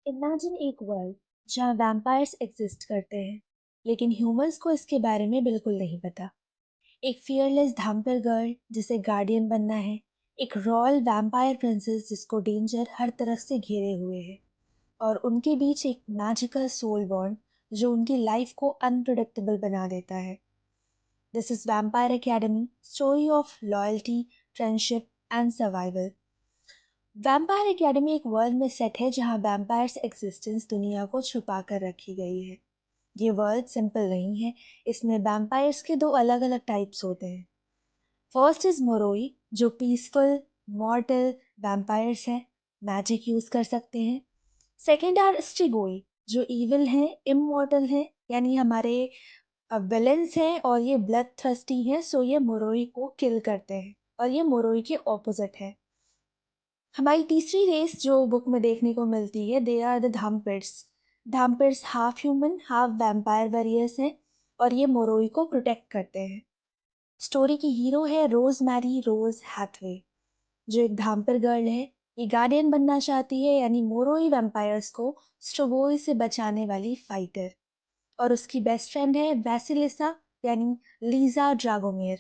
Imagine एक world जहाँ vampires exist करते हैं, लेकिन ह्यूमंस को इसके बारे में बिल्कुल नहीं पता। एक फियरलेस धामपर गर्ल जिसे गार्डियन बनना है, एक रॉयल वैम्पायर प्रिंसेस जिसको डेंजर हर तरफ से घेरे हुए है, और उनके बीच एक मैजिकल सोल बॉन्ड जो उनकी लाइफ को अनप्रिडिक्टेबल बना देता है। This is vampire academy, story of loyalty, friendship and survival. Vampire academy एक वर्ल्ड में सेट है जहां वैम्पायर्स एग्जिस्टेंस दुनिया को छुपा कर रखी गई है। ये वर्ल्ड सिंपल नहीं है। इसमें वैम्पायर्स के दो अलग अलग टाइप्स होते हैं। फर्स्ट इज मोरोई, जो पीसफुल मॉर्टल वैम्पायर्स हैं, मैजिक यूज कर सकते हैं। सेकेंड आर स्टिगोई, जो इविल हैं, इमॉर्टल हैं, यानी हमारे विलेंस हैं, और ये ब्लड थर्स्टी हैं, सो ये मोरोई को किल करते हैं, और ये मोरोई के ऑपोजिट है। हमारी तीसरी रेस जो बुक में देखने को मिलती है, they are the dhampirs. Dhampirs half human half vampire warriors हैं, और ये मोरोई को प्रोटेक्ट करते हैं। स्टोरी की हीरो है रोज मैरी रोज हैथवे, जो एक धामपिर गर्ल है। ये गार्डियन बनना चाहती है, यानी मोरोई वैम्पायर्स को स्ट्रोगोई से बचाने वाली फाइटर। और उसकी बेस्ट फ्रेंड है वैसिलिसा, यानी लीजा ड्रागोमेर।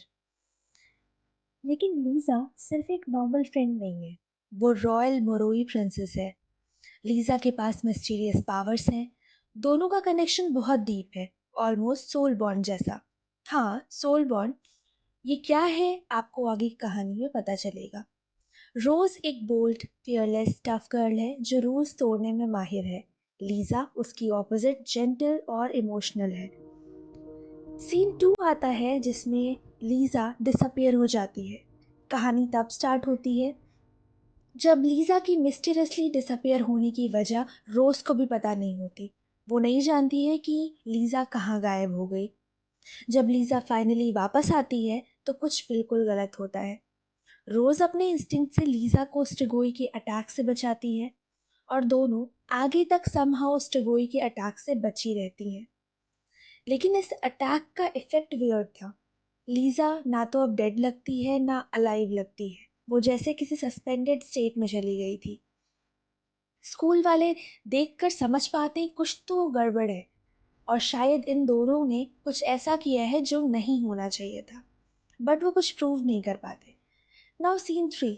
लेकिन लीजा सिर्फ एक नॉर्मल फ्रेंड नहीं है, वो रॉयल मोरोई प्रिंसेस है। लीजा के पास मिस्टीरियस पावर्स हैं। दोनों का कनेक्शन बहुत डीप है, ऑलमोस्ट सोल बॉन्ड जैसा। हाँ, सोल बॉन्ड। ये क्या है आपको आगे की कहानी में पता चलेगा। रोज एक बोल्ड फियरलेस टफ गर्ल है जो रूल्स तोड़ने में माहिर है। लीजा उसकी ऑपोजिट जेंटल और इमोशनल है। सीन 2 आता है जिसमें लीजा डिसअपियर हो जाती है। कहानी तब स्टार्ट होती है जब लीजा की मिस्टीरियसली डिसअपियर होने की वजह रोज को भी पता नहीं होती। वो नहीं जानती है कि लीजा कहाँ गायब हो गई। जब लीजा फाइनली वापस आती है तो कुछ बिल्कुल गलत होता है। रोज अपने इंस्टिंक्ट से लीजा को स्ट्रिगोई के अटैक से बचाती है, और दोनों आगे तक समहाउ स्ट्रिगोई के अटैक से बची रहती हैं। लेकिन इस अटैक का इफेक्ट वियर्ड था। लीजा ना तो अब डेड लगती है ना अलाइव लगती है। वो जैसे किसी सस्पेंडेड स्टेट में चली गई थी। स्कूल वाले देखकर समझ पाते हैं कुछ तो गड़बड़ है, और शायद इन दोनों ने कुछ ऐसा किया है जो नहीं होना चाहिए था, बट वो कुछ प्रूव नहीं कर पाते। नाउ सीन 3,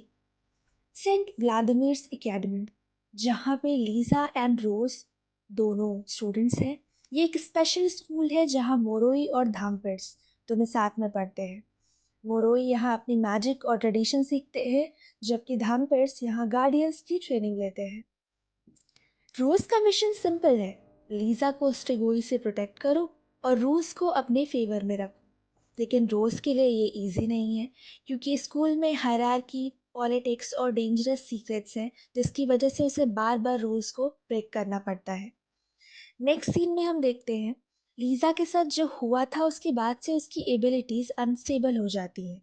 सेंट व्लादिमीर्स एकेडमी, जहाँ पे लीजा एंड रोज दोनों स्टूडेंट्स हैं। ये एक स्पेशल स्कूल है जहाँ मोरोई और धामपर्स दोनों साथ में पढ़ते हैं। मोरोई यहाँ अपनी मैजिक और ट्रेडिशन सीखते हैं, जबकि धामपर्स यहाँ गार्डियंस की ट्रेनिंग लेते हैं। रोज का मिशन सिंपल है, लीजा को स्ट्रिगोई से प्रोटेक्ट करो और रोज को अपने फेवर में रखो। लेकिन रोज के लिए ये इजी नहीं है, क्योंकि स्कूल में हायरार्की, पॉलिटिक्स और डेंजरस सीक्रेट्स हैं, जिसकी वजह से उसे बार बार रूल्स को ब्रेक करना पड़ता है। नेक्स्ट सीन में हम देखते हैं लीजा के साथ जो हुआ था उसके बाद से उसकी एबिलिटीज अनस्टेबल हो जाती हैं।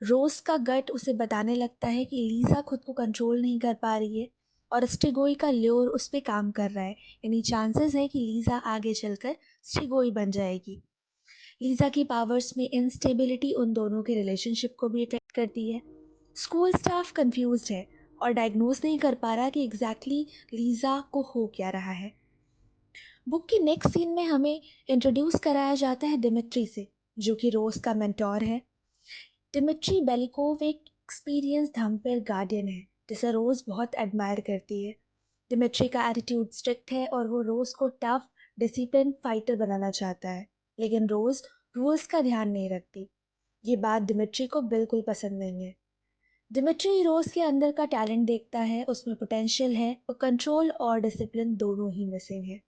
रोज का गट उसे बताने लगता है कि लीजा खुद को कंट्रोल नहीं कर पा रही है, और स्ट्रिगोई का ल्योर उस पर काम कर रहा है। यानी चांसेस है कि लीजा आगे चलकर स्ट्रिगोई बन जाएगी। लीजा की पावर्स में इंस्टेबिलिटी उन दोनों के रिलेशनशिप को भी इफेक्ट करती है। स्कूल स्टाफ कंफ्यूज्ड है और डायग्नोज नहीं कर पा रहा कि एग्जैक्टली लीजा को हो क्या रहा है। बुक की नेक्स्ट सीन में हमें इंट्रोड्यूस कराया जाता है डिमिट्री से, जो कि रोज का मेंटोर है। डिमिट्री बेलिकोव एक एक्सपीरियंस धम्पेर गार्डियन है जिसे रोज बहुत एडमायर करती है। डिमिट्री का एटीट्यूड स्ट्रिक्ट है और वो रोज को टफ डिसिप्लिन फाइटर बनाना चाहता है, लेकिन रोज रूल्स का ध्यान नहीं रखती। ये बात डिमिट्री को बिल्कुल पसंद नहीं है। डिमिट्री रोज के अंदर का टैलेंट देखता है, उसमें पोटेंशियल है, और कंट्रोल और डिसिप्लिन दोनों ही मिसिंग है।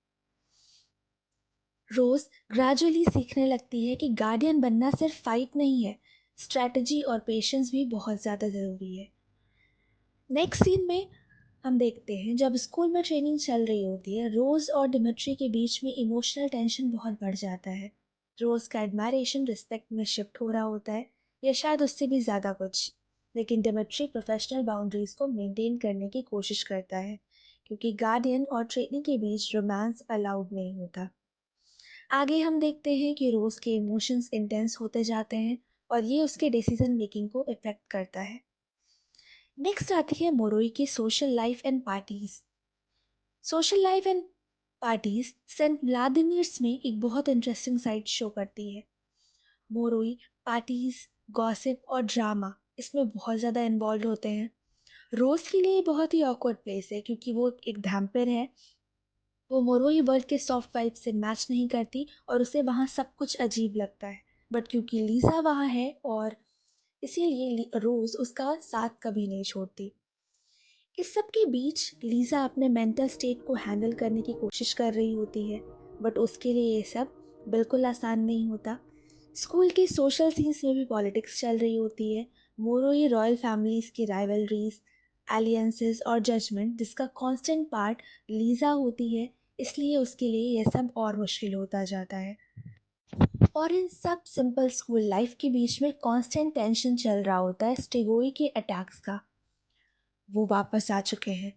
रोज ग्रेजुअली सीखने लगती है कि गार्डियन बनना सिर्फ फाइट नहीं है, स्ट्रैटेजी और पेशेंस भी बहुत ज़्यादा ज़रूरी है। नेक्स्ट सीन में हम देखते हैं जब स्कूल में ट्रेनिंग चल रही होती है, रोज और डिमिट्री के बीच में इमोशनल टेंशन बहुत बढ़ जाता है। रोज का एडमायरेशन रिस्पेक्ट में शिफ्ट हो रहा होता है, या शायद उससे भी ज़्यादा कुछ। लेकिन डिमिट्री प्रोफेशनल बाउंड्रीज को मेंटेन करने की कोशिश करता है, क्योंकि गार्डियन और ट्रेनिंग के बीच रोमांस अलाउड नहीं होता। आगे हम देखते हैं कि रोज के इमोशंस इंटेंस होते जाते हैं, और ये उसके डिसीजन मेकिंग को इफेक्ट करता है। नेक्स्ट आती है मोरोई की social life and parties. Social life and parties Saint Vladimir's में एक बहुत इंटरेस्टिंग साइड शो करती है। मोरोई पार्टीज, गॉसिप और ड्रामा इसमें बहुत ज़्यादा इन्वॉल्व होते हैं। रोज के लिए बहुत ही ऑकवर्ड प्लेस है क्योंकि वो एक धैम्पिर है। वो मोरोई वर्ल्ड के सॉफ्ट वाइब से मैच नहीं करती और उसे वहाँ सब कुछ अजीब लगता है। बट क्योंकि लीसा वहाँ है और इसीलिए रोज उसका साथ कभी नहीं छोड़ती। इस सब के बीच लीसा अपने मेंटल स्टेट को हैंडल करने की कोशिश कर रही होती है, बट उसके लिए ये सब बिल्कुल आसान नहीं होता। स्कूल के सोशल सीन्स में भी पॉलिटिक्स चल रही होती है। मोरोई रॉयल फैमिलीज की राइवलरीज, एलियंसेस और जजमेंट जिसका कांस्टेंट पार्ट लीजा होती है, इसलिए उसके लिए यह सब और मुश्किल होता जाता है। और इन सब सिंपल स्कूल लाइफ के बीच में कांस्टेंट टेंशन चल रहा होता है स्टेगोई के अटैक्स का। वो वापस आ चुके हैं।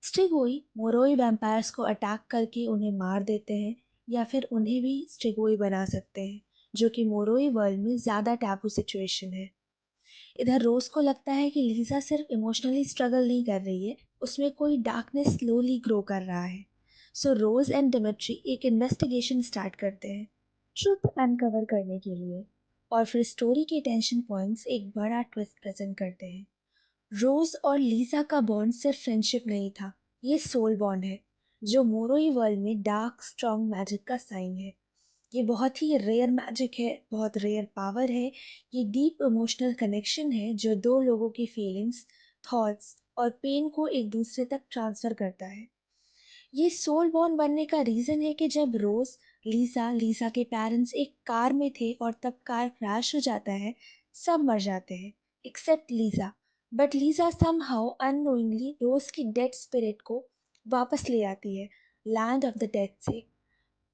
स्ट्रिगोई मोरोई वैम्पायर्स को अटैक करके उन्हें मार देते हैं या फिर उन्हें भी स्ट्रिगोई बना सकते हैं, जो कि मोरोई वर्ल्ड में ज़्यादा टैबू सिचुएशन है। इधर रोज को लगता है कि लीजा सिर्फ इमोशनली स्ट्रगल नहीं कर रही है, उसमें कोई डार्कनेस स्लोली ग्रो कर रहा है। सो रोज एंड डिमिट्री एक इन्वेस्टिगेशन स्टार्ट करते हैं ट्रुथ अनकवर करने के लिए, और फिर स्टोरी के टेंशन पॉइंट्स एक बड़ा ट्विस्ट प्रेजेंट करते हैं। रोज और लीजा का बॉन्ड सिर्फ फ्रेंडशिप नहीं था, ये सोल बॉन्ड है जो मोरोई वर्ल्ड में डार्क स्ट्रॉन्ग मैजिक का साइन है। ये बहुत ही रेयर मैजिक है, बहुत रेयर पावर है। ये डीप इमोशनल कनेक्शन है जो दो लोगों की फीलिंग्स, थॉट्स और पेन को एक दूसरे तक ट्रांसफर करता है। ये सोल बॉन्ड बनने का रीज़न है कि जब रोज, लीसा के पेरेंट्स एक कार में थे और तब कार क्रैश हो जाता है, सब मर जाते हैं except Lissa. But Lissa somehow unknowingly Rose की डेड स्पिरिट को वापस ले आती है लैंड ऑफ द डेड से,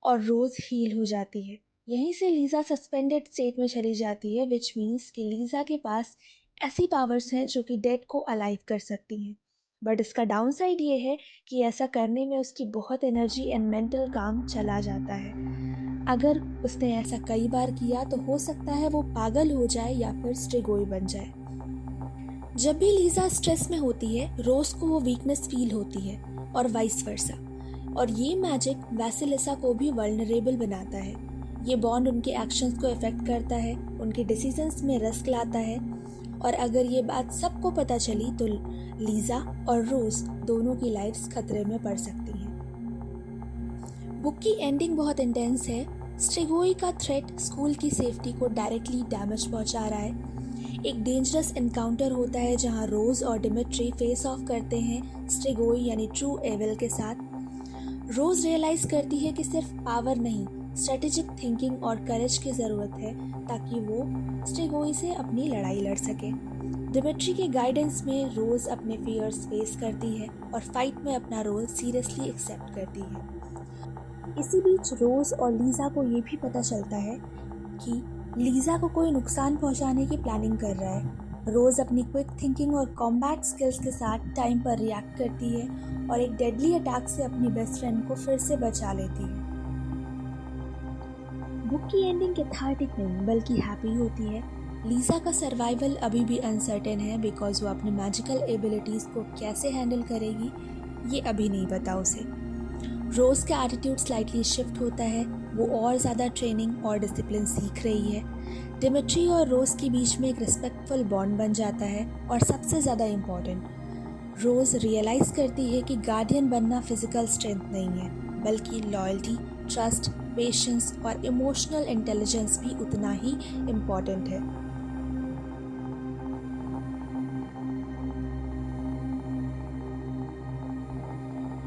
और रोज हील हो जाती है। यहीं से लीजा सस्पेंडेड स्टेट में चली जाती है, विच मीन्स कि लीजा के पास ऐसी पावर्स हैं जो कि डेड को अलाइव कर सकती हैं। बट इसका डाउन साइड ये है कि ऐसा करने में उसकी बहुत एनर्जी एंड मेंटल काम चला जाता है। अगर उसने ऐसा कई बार किया तो हो सकता है वो पागल हो जाए या फिर स्ट्रिगोई बन जाए। जब भी लीजा स्ट्रेस में होती है, रोज को वो वीकनेस फील होती है और वाइस वर्सा। और ये मैजिक वैसिलिसा को भी वल्नरेबल बनाता है। ये बॉन्ड उनके एक्शंस को इफेक्ट करता है, उनके डिसीजंस में रिस्क लाता है। और अगर ये बात सबको पता चली तो लीजा और रोज दोनों की लाइफ्स खतरे में पड़ सकती हैं। बुक की एंडिंग बहुत इंटेंस है। स्ट्रिगोई का थ्रेट स्कूल की सेफ्टी को डायरेक्टली डैमेज पहुंचा रहा है। एक डेंजरस एनकाउंटर होता है जहां रोज और डिमिट्री फेस ऑफ करते हैं स्ट्रिगोई यानी ट्रू एविल के साथ। रोज रियलाइज करती है कि सिर्फ पावर नहीं, स्ट्रेटेजिक थिंकिंग और करेज की ज़रूरत है ताकि वो स्ट्रिगोई से अपनी लड़ाई लड़ सके। डिमिट्री के गाइडेंस में रोज अपने फियर्स फेस करती है और फाइट में अपना रोल सीरियसली एक्सेप्ट करती है। इसी बीच रोज और लीजा को ये भी पता चलता है कि लीजा को कोई नुकसान पहुंचाने की प्लानिंग कर रहा है। रोज अपनी क्विक थिंकिंग और कॉम्बैट स्किल्स के साथ टाइम पर रिएक्ट करती है और एक डेडली अटैक से अपनी बेस्ट फ्रेंड को फिर से बचा लेती है। बुक की एंडिंग कैथार्टिक नहीं बल्कि हैप्पी होती है। लीजा का सर्वाइवल अभी भी अनसर्टेन है बिकॉज वो अपनी मैजिकल एबिलिटीज़ को कैसे हैंडल करेगी ये अभी नहीं पता उसे। रोज का एटीट्यूड स्लाइटली शिफ्ट होता है, वो और ज़्यादा ट्रेनिंग और डिसिप्लिन सीख रही है। डिमिट्री और रोज के बीच में एक रिस्पेक्टफुल बॉन्ड बन जाता है और सबसे ज़्यादा इम्पॉर्टेंट, रोज रियलाइज़ करती है कि गार्डियन बनना फिजिकल स्ट्रेंथ नहीं है बल्कि लॉयल्टी, ट्रस्ट, पेशेंस और इमोशनल इंटेलिजेंस भी उतना ही इम्पॉर्टेंट है।